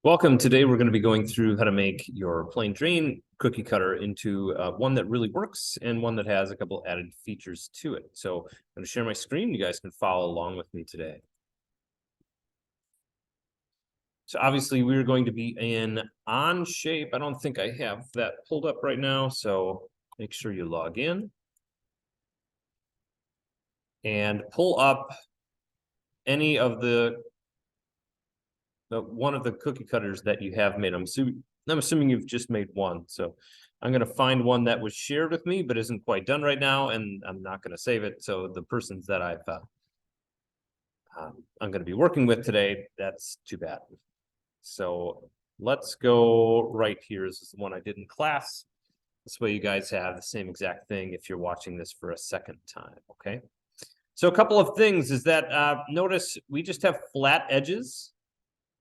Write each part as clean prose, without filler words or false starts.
Welcome. Today we're going to be going through how to make your plain Jane cookie cutter into one that really works and one that has a couple added features to it. So I'm going to share my screen. You guys can follow along with me today. So obviously we're going to be in Onshape. I don't think I have that pulled up right now, so make sure you log in and pull up any of the one of the cookie cutters that you have made. I'm assuming you've just made one. So I'm going to find one that was shared with me, but isn't quite done right now. And I'm not going to save it. So the persons that I'm going to be working with today, that's too bad. So let's go right here. This is the one I did in class. This way you guys have the same exact thing if you're watching this for a second time. Okay. So a couple of things is that notice we just have flat edges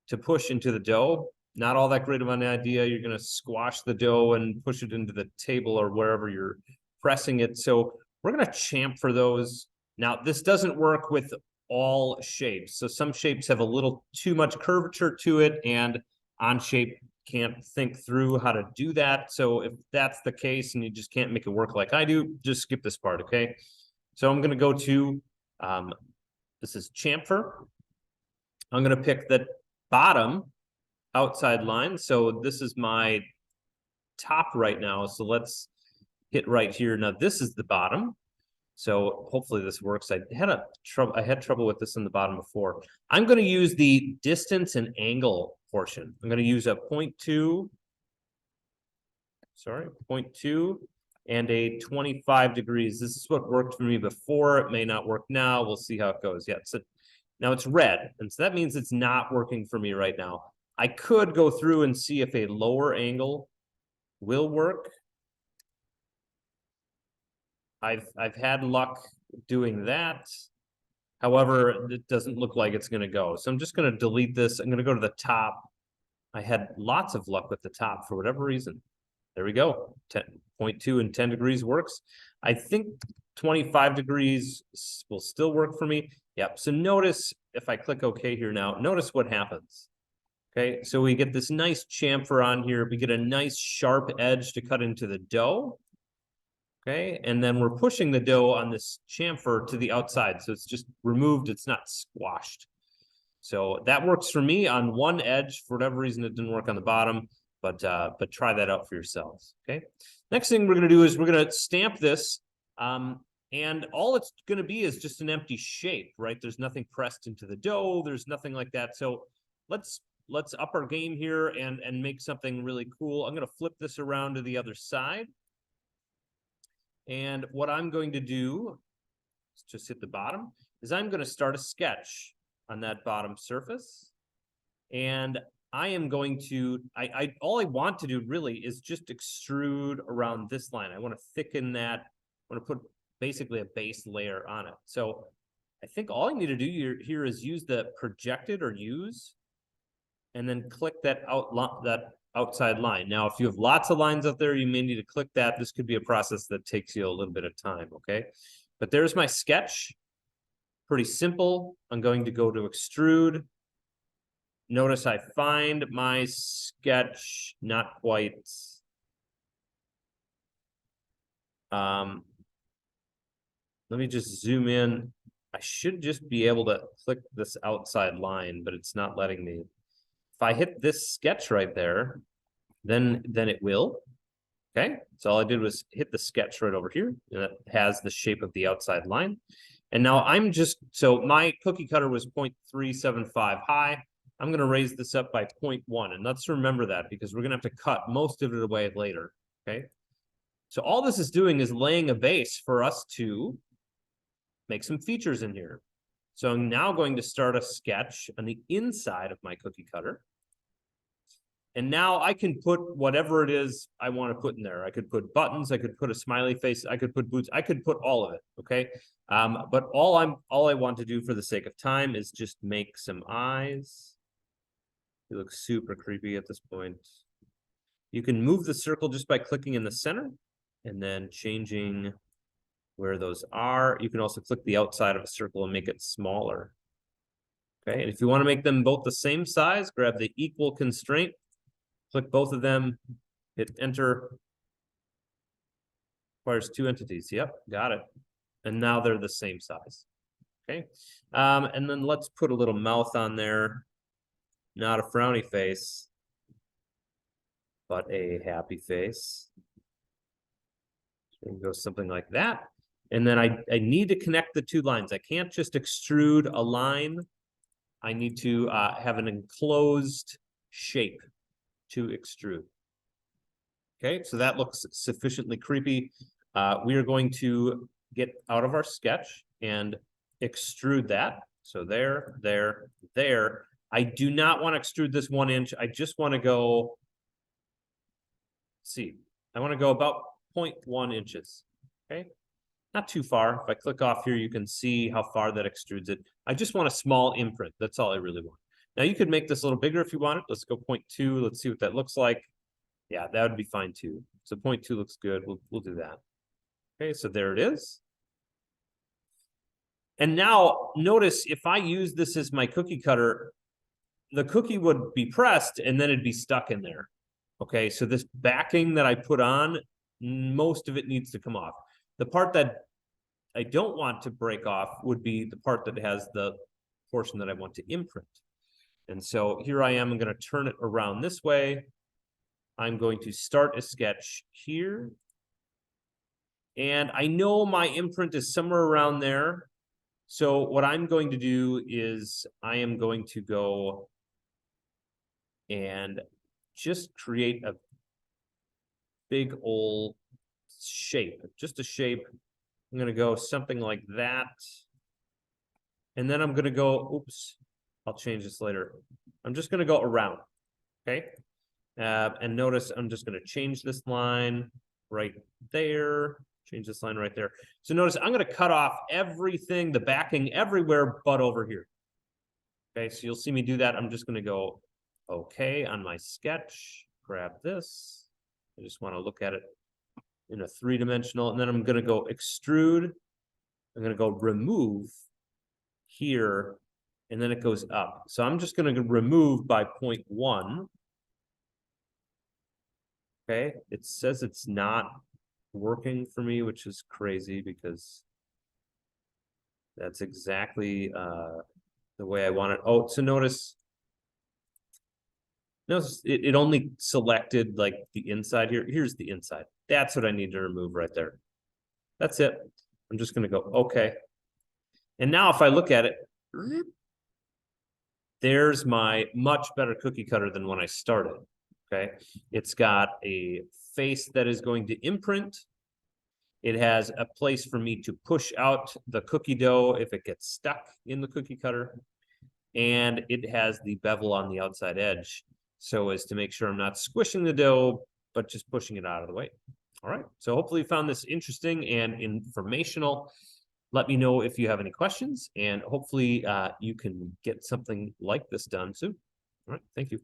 to push into the dough. Not all that great of an idea. You're going to squash the dough and push it into the table or wherever you're pressing it. So we're going to chamfer those. Now, this doesn't work with all shapes. So some shapes have a little too much curvature to it, and Onshape can't think through how to do that. So if that's the case and you just can't make it work like I do, just skip this part, okay? So I'm going to go to, this is chamfer. I'm going to pick the bottom outside line. So this is my top right now. So let's hit right here. Now this is the bottom. So hopefully this works. I had trouble with this in the bottom before. I'm going to use the distance and angle portion. I'm going to use a 0.2 and a 25 degrees. This is what worked for me before. It may not work now. We'll see how it goes. Yeah, so now it's red, and so that means it's not working for me right now. I could go through and see if a lower angle will work. I've had luck doing that. However, it doesn't look like it's going to go. So I'm just going to delete this. I'm going to go to the top. I had lots of luck with the top for whatever reason. There we go. 10.2 and 10 degrees works. I think 25 degrees will still work for me. Yep. So notice if I click OK here now, notice what happens. Okay. So we get this nice chamfer on here. We get a nice sharp edge to cut into the dough. Okay. And then we're pushing the dough on this chamfer to the outside. So it's just removed. It's not squashed. So that works for me on one edge. For whatever reason, it didn't work on the bottom, but try that out for yourselves. Okay. Next thing we're going to do is we're going to stamp this. And all it's going to be is just an empty shape, right? There's nothing pressed into the dough. There's nothing like that. So let's up our game here and make something really cool. I'm going to flip this around to the other side. And what I'm going to do, let's just hit the bottom, is I'm going to start a sketch on that bottom surface. And I am going to, all I want to do really is just extrude around this line. I want to thicken that. I want to put basically a base layer on it. So I think all I need to do here is use the projected or use, and then click that outside line. Now, if you have lots of lines up there, you may need to click that. This could be a process that takes you a little bit of time, okay? But there's my sketch. Pretty simple. I'm going to go to extrude. Notice I find my sketch not quite. Let me just zoom in. I should just be able to click this outside line, but it's not letting me. If I hit this sketch right there, then it will. Okay, so all I did was hit the sketch right over here, and it has the shape of the outside line. And now so my cookie cutter was 0.375 high. I'm going to raise this up by 0.1, and let's remember that because we're going to have to cut most of it away later. Okay, so all this is doing is laying a base for us to make some features in here. So I'm now going to start a sketch on the inside of my cookie cutter. And now I can put whatever it is I want to put in there. I could put buttons, I could put a smiley face, I could put boots, I could put all of it, okay? But all I want to do for the sake of time is just make some eyes. It looks super creepy at this point. You can move the circle just by clicking in the center and then changing where those are. You can also click the outside of a circle and make it smaller. Okay, and if you want to make them both the same size, grab the equal constraint, click both of them, hit enter. Requires two entities. Yep, got it. And now they're the same size. Okay. And then let's put a little mouth on there. Not a frowny face, but a happy face. And go something like that. And then I need to connect the two lines. I can't just extrude a line. I need to have an enclosed shape to extrude. Okay, so that looks sufficiently creepy. We are going to get out of our sketch and extrude that. So there, there, there. I do not want to extrude this 1 inch. I just want to go, see, I want to go about 0.1 inches. Okay, not too far. If I click off here, you can see how far that extrudes it. I just want a small imprint. That's all I really want. Now you could make this a little bigger if you want it. Let's go 0.2. Let's see what that looks like. Yeah, that would be fine too. So 0.2 looks good. We'll do that. Okay, so there it is. And now notice if I use this as my cookie cutter, the cookie would be pressed and then it'd be stuck in there. Okay, so this backing that I put on, most of it needs to come off. The part that I don't want to break off would be the part that has the portion that I want to imprint. And so here I am, I'm going to turn it around this way. I'm going to start a sketch here. And I know my imprint is somewhere around there. So what I'm going to do is I am going to go and just create a big old shape, just a shape. I'm going to go something like that. And then I'm going to go, oops, I'll change this later. I'm just going to go around, okay? And notice I'm just going to change this line right there. Change this line right there. So notice I'm going to cut off everything, the backing everywhere but over here. Okay, so you'll see me do that. I'm just going to go okay on my sketch. Grab this. I just want to look at it in a 3-dimensional. And then I'm going to go extrude. I'm going to go remove here. And then it goes up. So I'm just going to remove by 0.1. Okay, it says it's not working for me, which is crazy because that's exactly the way I want it. Oh, so notice it only selected like the inside here. Here's the inside. That's what I need to remove right there. That's it. I'm just going to go okay. And now if I look at it, there's my much better cookie cutter than when I started. Okay, it's got a face that is going to imprint. It has a place for me to push out the cookie dough if it gets stuck in the cookie cutter. And it has the bevel on the outside edge so as to make sure I'm not squishing the dough, but just pushing it out of the way. All right, so hopefully you found this interesting and informational. Let me know if you have any questions, and hopefully you can get something like this done soon. All right, thank you.